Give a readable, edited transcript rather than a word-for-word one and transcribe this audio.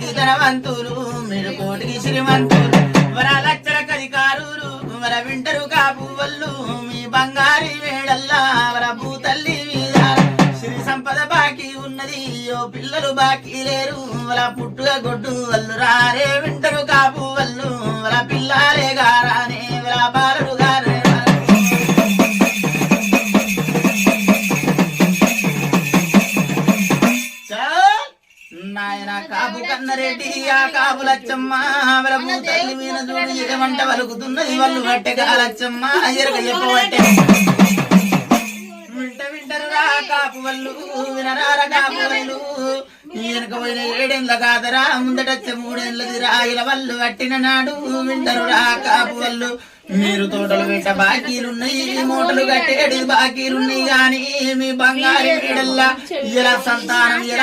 కోటికి ధనవంతులు మీరు కోటికి శ్రీమంతులు వరాలచ్చర కధికారులు వర వింటరు కాపు వల్లు మీ బంగారి వేడల్లా వర భూతల్లి మీద శ్రీ సంపద బాకీ ఉన్నది ఓ పిల్లలు బాకీ లేరు వల పుట్టుగా గొడ్డు వల్లు రారే వింటరు కాపు వల్లు వల పిల్లాలే గారానే వల బాలలు గారే నాయన కాపు కన్నరెడ్డి ఆ కాపు లచ్చమ్మ వరము తల్లి మీద చూడు ఏమంట వలుకుతున్నది వాళ్ళు బట్టె కాలచ్చమ్మ ఎరగ చెప్పబట్టే వింటరు రా కాపు వల్లు వినరార కాపు వల్లు వెనక పోయిన 7 ఏళ్ళ కాదరా ముందటచ్చ 3 ఏళ్ళది రాయిల వల్లు పట్టిన నాడు వింటరు రా కాపు వల్లు మీరు తోటలు పెట్ట బాకీలున్నాయి మూటలు కట్టేడి బాకీలున్నాయి గాని మీ బంగారు వీడల్లా ఇలా సంతానం ఇలా